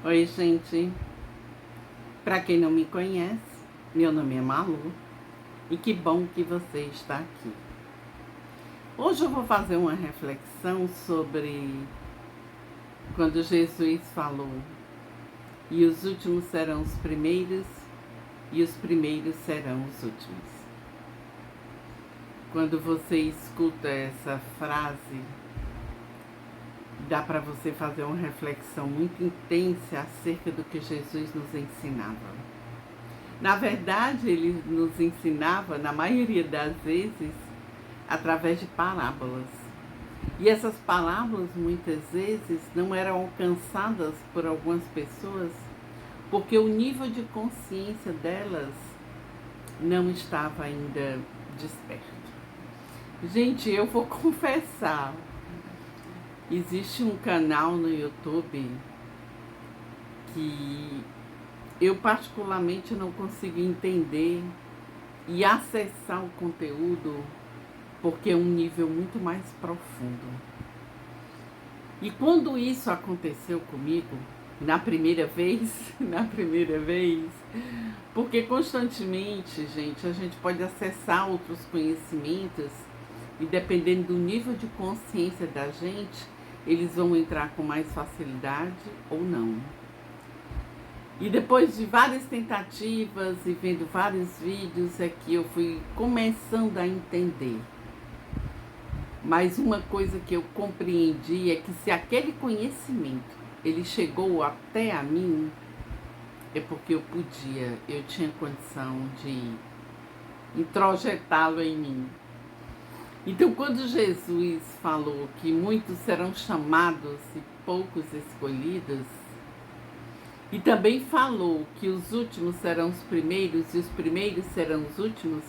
Oi, gente. Para quem não me conhece, meu nome é Malu e que bom que você está aqui. Hoje eu vou fazer uma reflexão sobre quando Jesus falou: "E os últimos serão os primeiros, e os primeiros serão os últimos". Quando você escuta essa frase, dá para você fazer uma reflexão muito intensa acerca do que Jesus nos ensinava. Na verdade, ele nos ensinava, na maioria das vezes, através de parábolas. E essas parábolas, muitas vezes, não eram alcançadas por algumas pessoas porque o nível de consciência delas não estava ainda desperto. Gente, eu vou confessar, existe um canal no YouTube que eu particularmente não consigo entender e acessar o conteúdo porque é um nível muito mais profundo. E quando isso aconteceu comigo, na primeira vez, porque constantemente, gente, a gente pode acessar outros conhecimentos e dependendo do nível de consciência da gente, eles vão entrar com mais facilidade ou não. E depois de várias tentativas e vendo vários vídeos é que eu fui começando a entender. Mas uma coisa que eu compreendi é que se aquele conhecimento ele chegou até a mim, é porque eu tinha condição de introjetá-lo em mim. Então, quando Jesus falou que muitos serão chamados e poucos escolhidos, e também falou que os últimos serão os primeiros e os primeiros serão os últimos,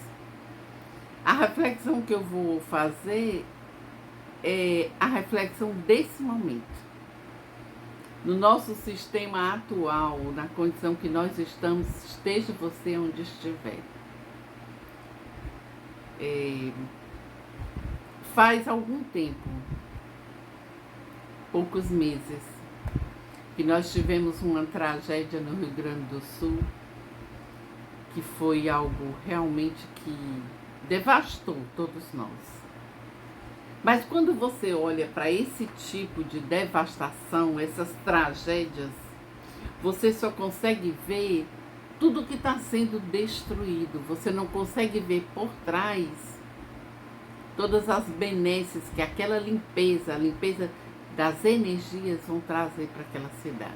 a reflexão que eu vou fazer é a reflexão desse momento. No nosso sistema atual, na condição que nós estamos, esteja você onde estiver. Faz algum tempo, poucos meses, que nós tivemos uma tragédia no Rio Grande do Sul, que foi algo realmente que devastou todos nós. Mas quando você olha para esse tipo de devastação, essas tragédias, você só consegue ver tudo que está sendo destruído. Você não consegue ver por trás todas as benesses que aquela limpeza, a limpeza das energias vão trazer para aquela cidade.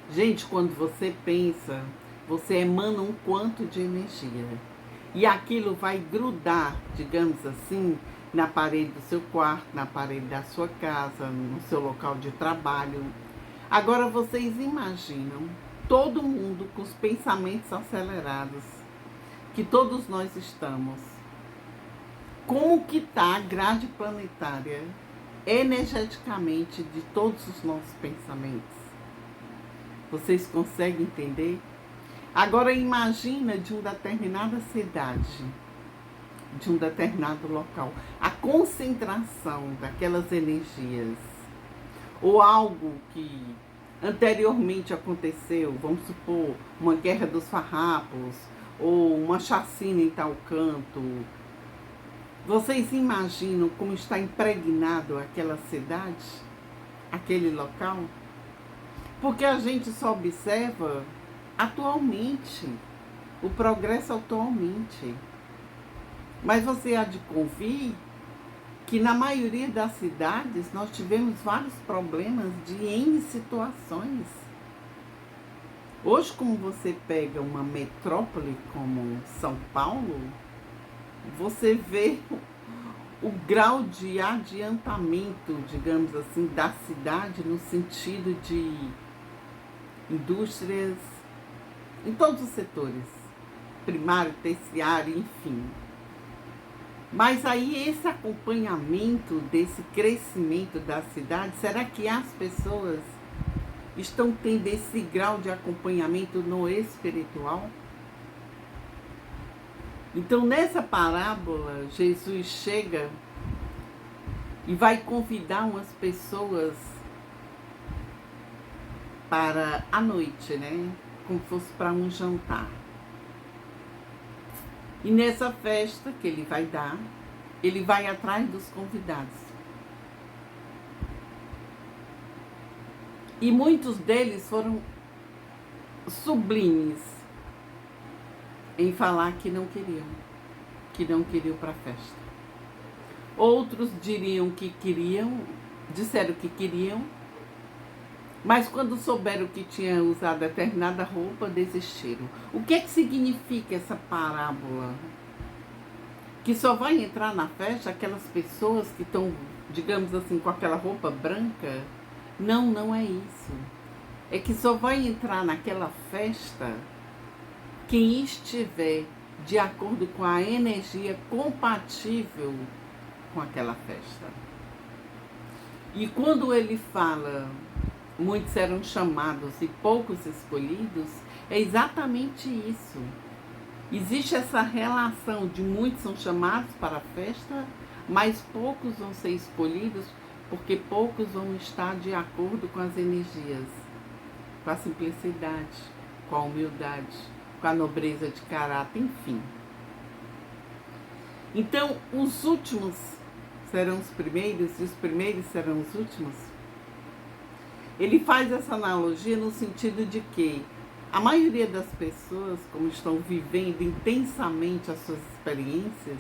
Gente, quando você pensa, você emana um quanto de energia. E aquilo vai grudar, digamos assim, na parede do seu quarto, na parede da sua casa, no seu local de trabalho. Agora vocês imaginam todo mundo com os pensamentos acelerados, que todos nós estamos. Como que está a grade planetária energeticamente de todos os nossos pensamentos? Vocês conseguem entender? Agora imagina de uma determinada cidade, de um determinado local, a concentração daquelas energias, ou algo que anteriormente aconteceu, vamos supor, uma guerra dos farrapos, ou uma chacina em tal canto. Vocês imaginam como está impregnado aquela cidade, aquele local? Porque a gente só observa atualmente, o progresso atualmente. Mas você há de convir que na maioria das cidades nós tivemos vários problemas de N situações. Hoje, como você pega uma metrópole como São Paulo, você vê o grau de adiantamento, digamos assim, da cidade no sentido de indústrias, em todos os setores, primário, terciário, enfim. Mas aí esse acompanhamento desse crescimento da cidade, será que as pessoas estão tendo esse grau de acompanhamento no espiritual? Então nessa parábola, Jesus chega e vai convidar umas pessoas para a noite, né? Como se fosse para um jantar. E nessa festa que ele vai dar, ele vai atrás dos convidados. E muitos deles foram sublimes em falar que não queriam para a festa. Outros diriam que queriam, disseram que queriam, mas quando souberam que tinha usado determinada roupa, desistiram. O que é que significa essa parábola? Que só vai entrar na festa aquelas pessoas que estão, digamos assim, com aquela roupa branca? Não, não é isso. É que só vai entrar naquela festa quem estiver de acordo com a energia compatível com aquela festa. E quando ele fala, muitos eram chamados e poucos escolhidos, é exatamente isso. Existe essa relação de muitos são chamados para a festa, mas poucos vão ser escolhidos, porque poucos vão estar de acordo com as energias, com a simplicidade, com a humildade, com a nobreza de caráter, enfim. Então, os últimos serão os primeiros e os primeiros serão os últimos. Ele faz essa analogia no sentido de que a maioria das pessoas, como estão vivendo intensamente as suas experiências,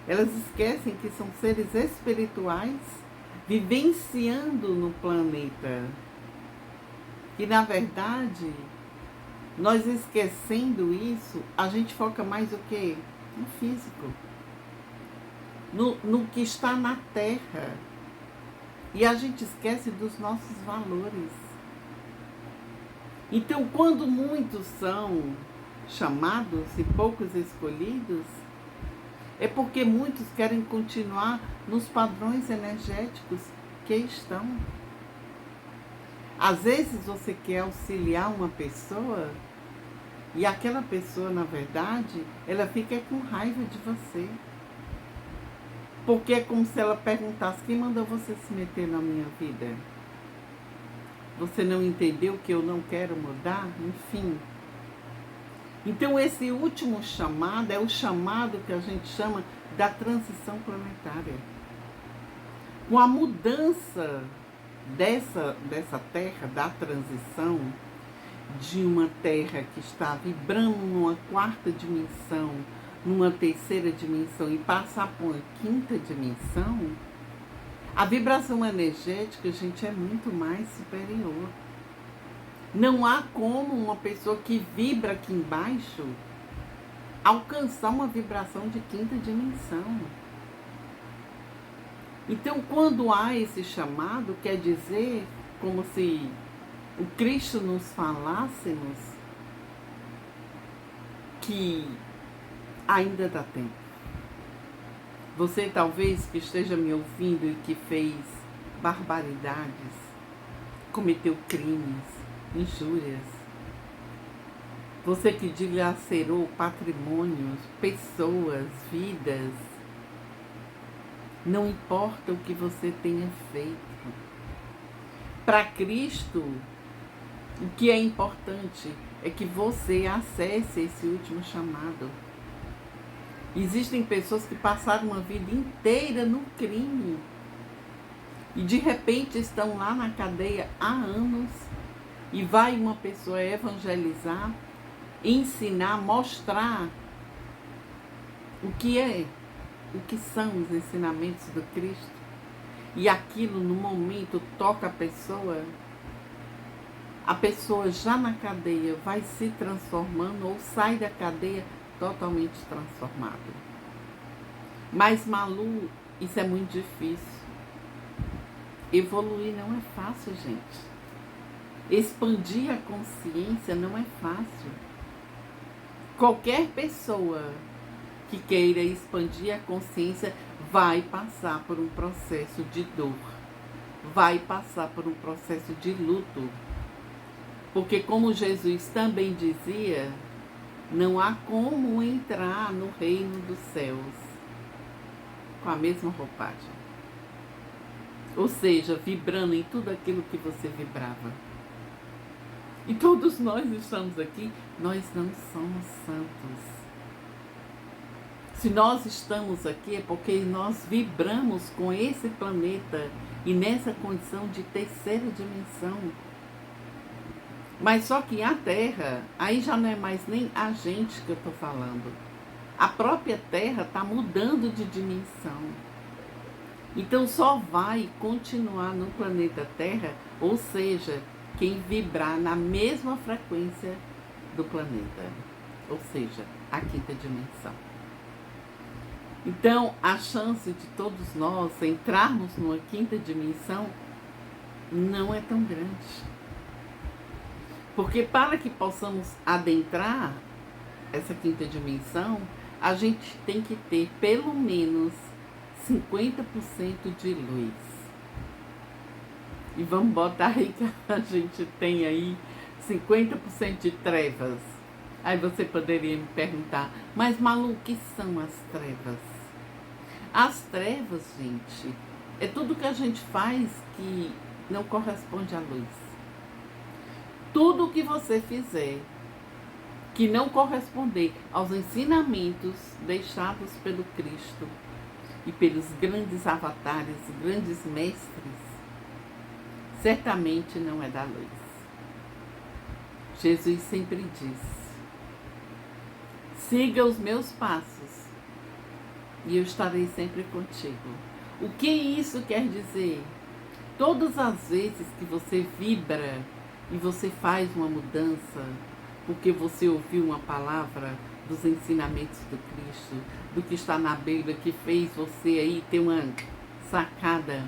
elas esquecem que são seres espirituais vivenciando no planeta. E, na verdade, nós esquecendo isso, a gente foca mais o quê? No físico. No que está na Terra. E a gente esquece dos nossos valores. Então, quando muitos são chamados e poucos escolhidos, é porque muitos querem continuar nos padrões energéticos que estão. Às vezes você quer auxiliar uma pessoa e aquela pessoa, na verdade, ela fica com raiva de você. Porque é como se ela perguntasse: quem mandou você se meter na minha vida? Você não entendeu que eu não quero mudar? Enfim. Então esse último chamado é o chamado que a gente chama da transição planetária. Com a mudança dessa terra, da transição, de uma terra que está vibrando numa quarta dimensão, numa terceira dimensão e passar por uma quinta dimensão, a vibração energética, gente, é muito mais superior. Não há como uma pessoa que vibra aqui embaixo alcançar uma vibração de quinta dimensão. Então, quando há esse chamado, quer dizer como se o Cristo nos falássemos que ainda dá tempo. Você talvez que esteja me ouvindo e que fez barbaridades, cometeu crimes, injúrias, você que dilacerou patrimônios, pessoas, vidas, não importa o que você tenha feito. Para Cristo, o que é importante é que você acesse esse último chamado. Existem pessoas que passaram uma vida inteira no crime e de repente estão lá na cadeia há anos e vai uma pessoa evangelizar, ensinar, mostrar o que são os ensinamentos do Cristo, e aquilo no momento toca a pessoa já na cadeia vai se transformando ou sai da cadeia totalmente transformado. Mas, Malu, isso é muito difícil. Evoluir não é fácil, gente. Expandir a consciência não é fácil. Qualquer pessoa que queira expandir a consciência vai passar por um processo de dor, vai passar por um processo de luto. Porque, como Jesus também dizia, não há como entrar no reino dos céus com a mesma roupagem. Ou seja, vibrando em tudo aquilo que você vibrava. E todos nós estamos aqui, nós não somos santos. Se nós estamos aqui é porque nós vibramos com esse planeta e nessa condição de terceira dimensão. Mas só que a Terra, aí já não é mais nem a gente que eu estou falando. A própria Terra está mudando de dimensão. Então só vai continuar no planeta Terra, ou seja, quem vibrar na mesma frequência do planeta, ou seja, a quinta dimensão. Então a chance de todos nós entrarmos numa quinta dimensão não é tão grande. Porque para que possamos adentrar essa quinta dimensão, a gente tem que ter pelo menos 50% de luz. E vamos botar aí que a gente tem aí 50% de trevas. Aí você poderia me perguntar, mas Malu, o que são as trevas? As trevas, gente, é tudo que a gente faz que não corresponde à luz. Tudo que você fizer que não corresponder aos ensinamentos deixados pelo Cristo e pelos grandes avatares, grandes mestres, certamente não é da luz. Jesus sempre diz: siga os meus passos e eu estarei sempre contigo. O que isso quer dizer? Todas as vezes que você vibra e você faz uma mudança, porque você ouviu uma palavra dos ensinamentos do Cristo, do que está na Bíblia, que fez você aí ter uma sacada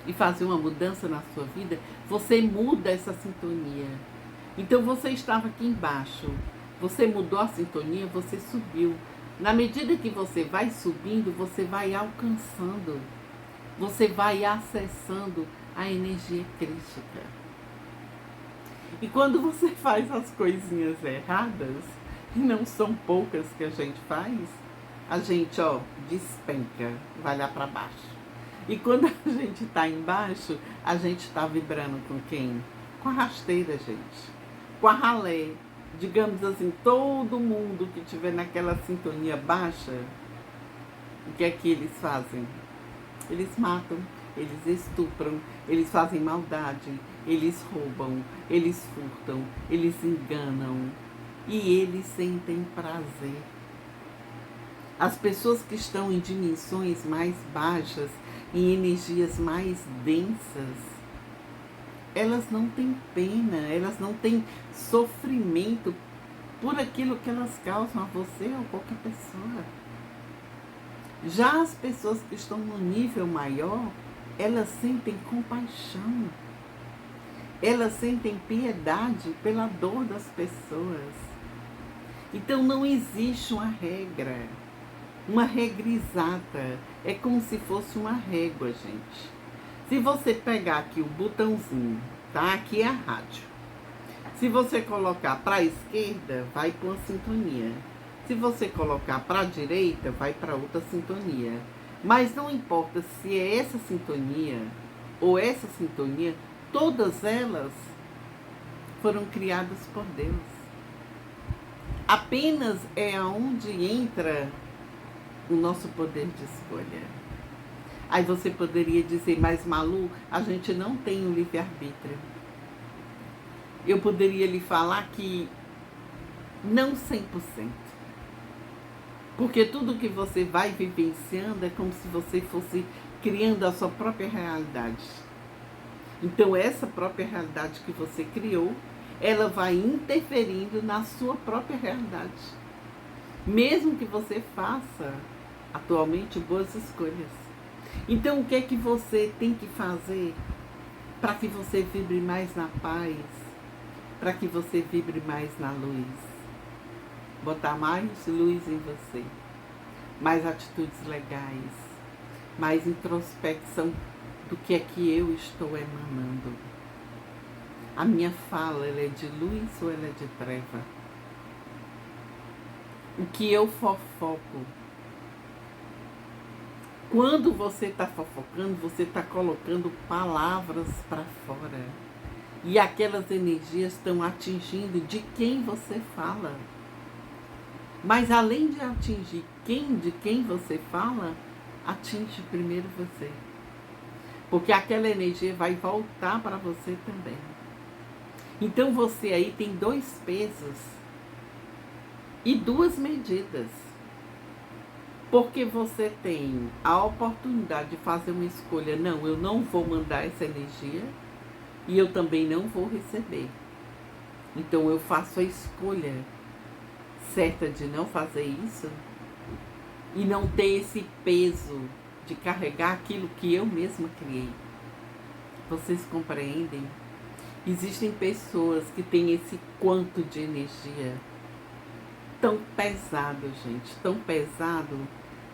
e fazer uma mudança na sua vida, você muda essa sintonia. Então você estava aqui embaixo, você mudou a sintonia, você subiu. Na medida que você vai subindo, você vai alcançando, você vai acessando a energia crística. E quando você faz as coisinhas erradas, e não são poucas que a gente faz, a gente, despenca, vai lá para baixo. E quando a gente está embaixo, a gente está vibrando com quem? Com a rasteira, gente. Com a ralé. Digamos assim, todo mundo que estiver naquela sintonia baixa, o que é que eles fazem? Eles matam, eles estupram, eles fazem maldade, eles roubam, eles furtam, eles enganam e eles sentem prazer. As pessoas que estão em dimensões mais baixas, em energias mais densas, elas não têm pena, elas não têm sofrimento por aquilo que elas causam a você ou qualquer pessoa. Já as pessoas que estão no nível maior, elas sentem compaixão. Elas sentem piedade pela dor das pessoas. Então não existe uma regra exata. É como se fosse uma régua, gente. Se você pegar aqui o botãozinho, tá? Aqui é a rádio. Se você colocar para a esquerda, vai para uma sintonia. Se você colocar para a direita, vai para outra sintonia. Mas não importa se é essa sintonia ou essa sintonia, todas elas foram criadas por Deus. Apenas é onde entra o nosso poder de escolha. Aí você poderia dizer, mas Malu, a gente não tem o livre-arbítrio. Eu poderia lhe falar que não 100%. Porque tudo que você vai vivenciando é como se você fosse criando a sua própria realidade. Então essa própria realidade que você criou, ela vai interferindo na sua própria realidade. Mesmo que você faça atualmente boas escolhas. Então o que é que você tem que fazer para que você vibre mais na paz? Para que você vibre mais na luz? Botar mais luz em você. Mais atitudes legais. Mais introspecção do que é que eu estou emanando. A minha fala, ela é de luz ou ela é de treva? O que eu fofoco? Quando você está fofocando, você está colocando palavras para fora. E aquelas energias estão atingindo de quem você fala. Mas além de atingir de quem você fala, atinge primeiro você. Porque aquela energia vai voltar para você também. Então você aí tem 2 pesos e 2 medidas. Porque você tem a oportunidade de fazer uma escolha. Não, eu não vou mandar essa energia e eu também não vou receber. Então eu faço a escolha certa de não fazer isso e não ter esse peso de carregar aquilo que eu mesma criei. Vocês compreendem? Existem pessoas que têm esse quanto de energia tão pesado, gente, tão pesado,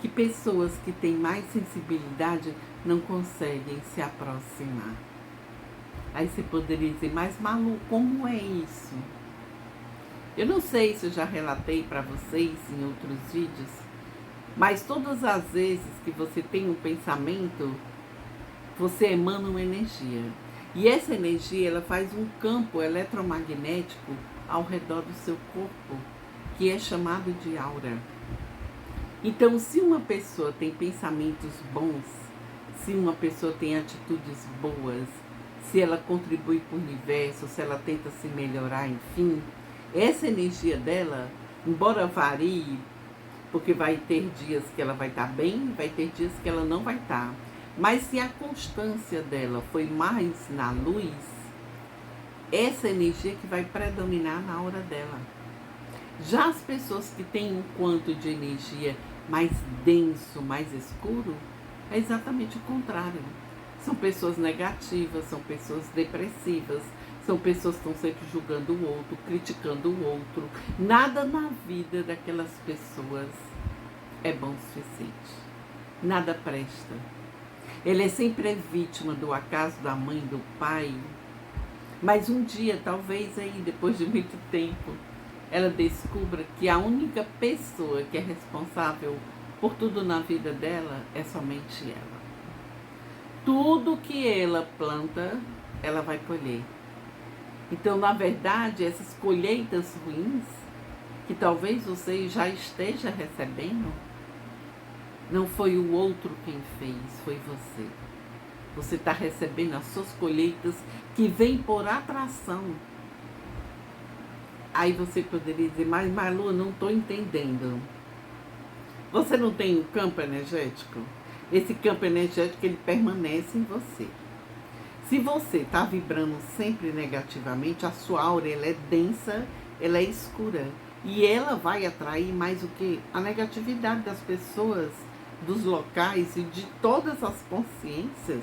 que pessoas que têm mais sensibilidade não conseguem se aproximar. Aí você poderia dizer, mas Malu, como é isso? Eu não sei se eu já relatei para vocês em outros vídeos, mas todas as vezes que você tem um pensamento, você emana uma energia. E essa energia, ela faz um campo eletromagnético ao redor do seu corpo, que é chamado de aura. Então, se uma pessoa tem pensamentos bons, se uma pessoa tem atitudes boas, se ela contribui para o universo, se ela tenta se melhorar, enfim, essa energia dela, embora varie, porque vai ter dias que ela vai estar bem, vai ter dias que ela não vai estar. Mas se a constância dela foi mais na luz, essa energia que vai predominar na hora dela. Já as pessoas que têm um quanto de energia mais denso, mais escuro, é exatamente o contrário. São pessoas negativas, são pessoas depressivas, são pessoas que estão sempre julgando o outro, criticando o outro. Nada na vida daquelas pessoas é bom o suficiente. Nada presta. Ele é sempre vítima do acaso da mãe, do pai. Mas um dia, talvez aí, depois de muito tempo, ela descubra que a única pessoa que é responsável por tudo na vida dela é somente ela. Tudo que ela planta, ela vai colher. Então, na verdade, essas colheitas ruins, que talvez você já esteja recebendo, não foi o outro quem fez, foi você. Você está recebendo as suas colheitas que vêm por atração. Aí você poderia dizer, mas Malu, eu não estou entendendo. Você não tem um campo energético? Esse campo energético, ele permanece em você. Se você está vibrando sempre negativamente, a sua aura ela é densa, ela é escura. E ela vai atrair mais o que? A negatividade das pessoas, dos locais e de todas as consciências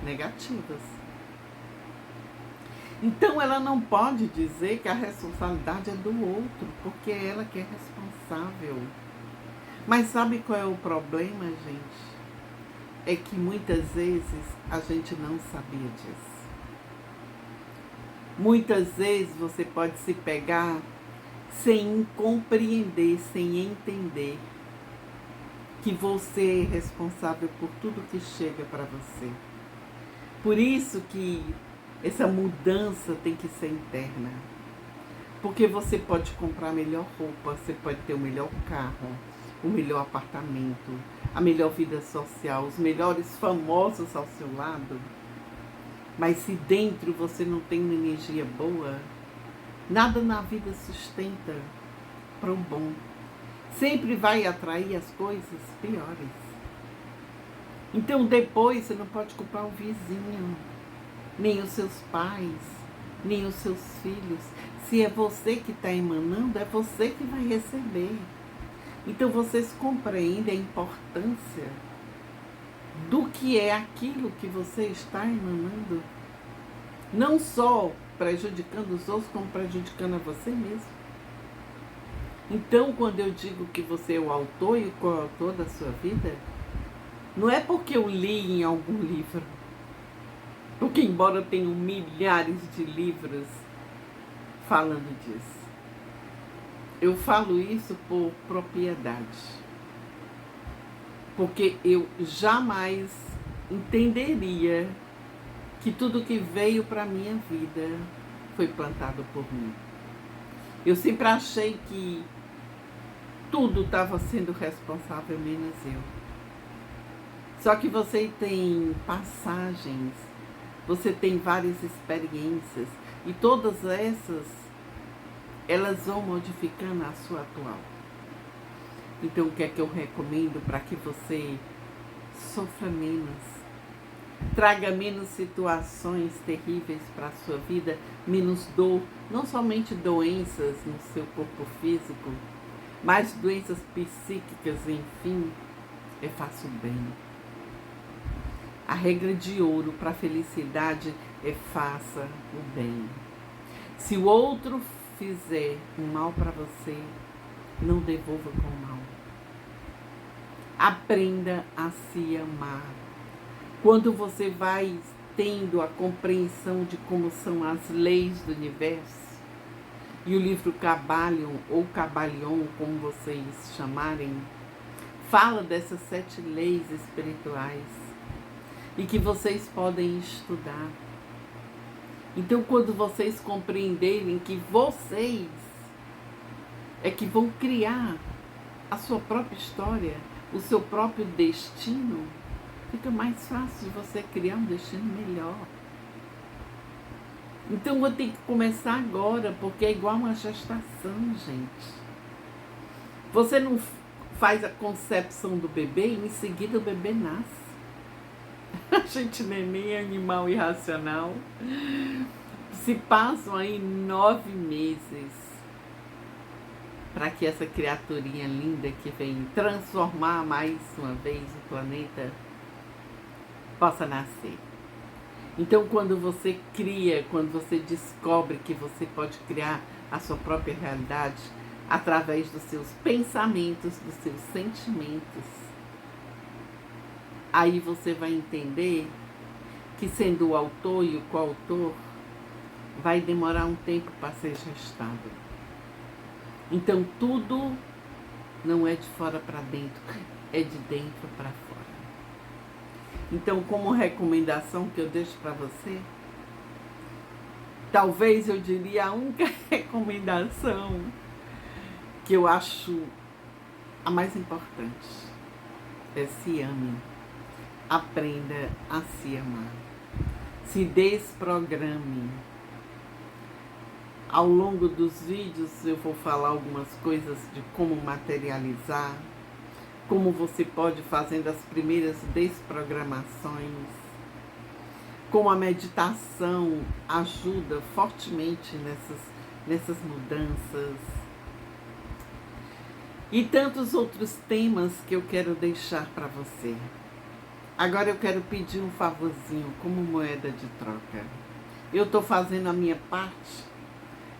negativas. Então ela não pode dizer que a responsabilidade é do outro, porque é ela que é responsável. Mas sabe qual é o problema, gente? É que muitas vezes a gente não sabia disso. Muitas vezes você pode se pegar sem compreender, sem entender que você é responsável por tudo que chega para você. Por isso que essa mudança tem que ser interna. Porque você pode comprar a melhor roupa, você pode ter o melhor carro, o melhor apartamento, a melhor vida social, os melhores famosos ao seu lado. Mas se dentro você não tem uma energia boa, nada na vida sustenta para o bom. Sempre vai atrair as coisas piores. Então depois você não pode culpar o vizinho, nem os seus pais, nem os seus filhos. Se é você que está emanando, é você que vai receber. Então vocês compreendem a importância do que é aquilo que você está emanando? Não só prejudicando os outros, como prejudicando a você mesmo. Então, quando eu digo que você é o autor e o coautor da sua vida, não é porque eu li em algum livro, porque embora eu tenha milhares de livros falando disso, eu falo isso por propriedade. Porque eu jamais entenderia que tudo que veio para a minha vida foi plantado por mim. Eu sempre achei que tudo estava sendo responsável, menos eu. Só que você tem passagens, você tem várias experiências, e todas essas, elas vão modificando a sua atual. Então, o que é que eu recomendo para que você sofra menos, traga menos situações terríveis para a sua vida, menos dor, não somente doenças no seu corpo físico, mas doenças psíquicas, enfim, faça o bem. A regra de ouro para a felicidade é faça o bem. Se o outro fizer um mal para você, não devolva com mal. Aprenda a se amar. Quando você vai tendo a compreensão de como são as leis do universo, e o livro Kybalion, ou Kybalion, como vocês chamarem, fala dessas 7 leis espirituais e que vocês podem estudar. Então, quando vocês compreenderem que vocês é que vão criar a sua própria história, o seu próprio destino, fica mais fácil de você criar um destino melhor. Então, vou ter que começar agora, porque é igual uma gestação, gente. Você não faz a concepção do bebê e em seguida o bebê nasce. A gente neném é animal irracional. Se passam aí 9 meses para que essa criaturinha linda que vem transformar mais uma vez o planeta possa nascer. Então, quando você cria, quando você descobre que você pode criar a sua própria realidade através dos seus pensamentos, dos seus sentimentos, aí você vai entender que, sendo o autor e o coautor, vai demorar um tempo para ser gestado. Então, tudo não é de fora para dentro, é de dentro para fora. Então, como recomendação que eu deixo para você, talvez eu diria a única recomendação que eu acho a mais importante é: se ame. Aprenda a se amar. Se desprograme. Ao longo dos vídeos eu vou falar algumas coisas de como materializar, como você pode fazendo as primeiras desprogramações, como a meditação ajuda fortemente nessas mudanças, e tantos outros temas que eu quero deixar para você. Agora eu quero pedir um favorzinho como moeda de troca. Eu estou fazendo a minha parte,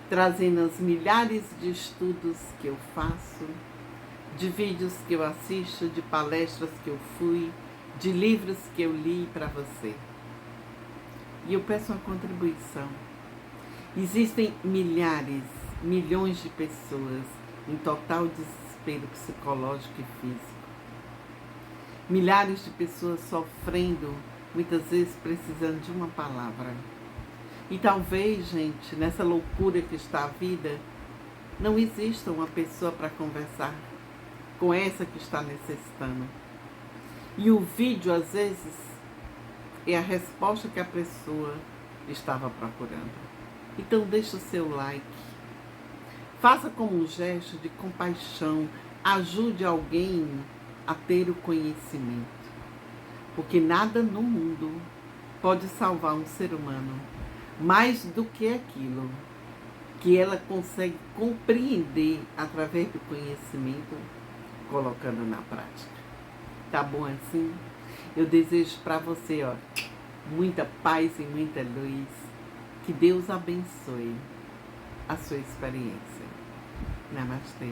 trazendo as milhares de estudos que eu faço, de vídeos que eu assisto, de palestras que eu fui, de livros que eu li para você. E eu peço uma contribuição. Existem milhares, milhões de pessoas em total desespero psicológico e físico. Milhares de pessoas sofrendo, muitas vezes precisando de uma palavra. E talvez, gente, nessa loucura que está a vida, não exista uma pessoa para conversar com essa que está necessitando. E o vídeo, às vezes, é a resposta que a pessoa estava procurando. Então, deixa o seu like. Faça como um gesto de compaixão. Ajude alguém a ter o conhecimento. Porque nada no mundo pode salvar um ser humano mais do que aquilo que ela consegue compreender através do conhecimento, colocando na prática. Tá bom assim? Eu desejo para você, muita paz e muita luz. Que Deus abençoe a sua experiência. Namastê.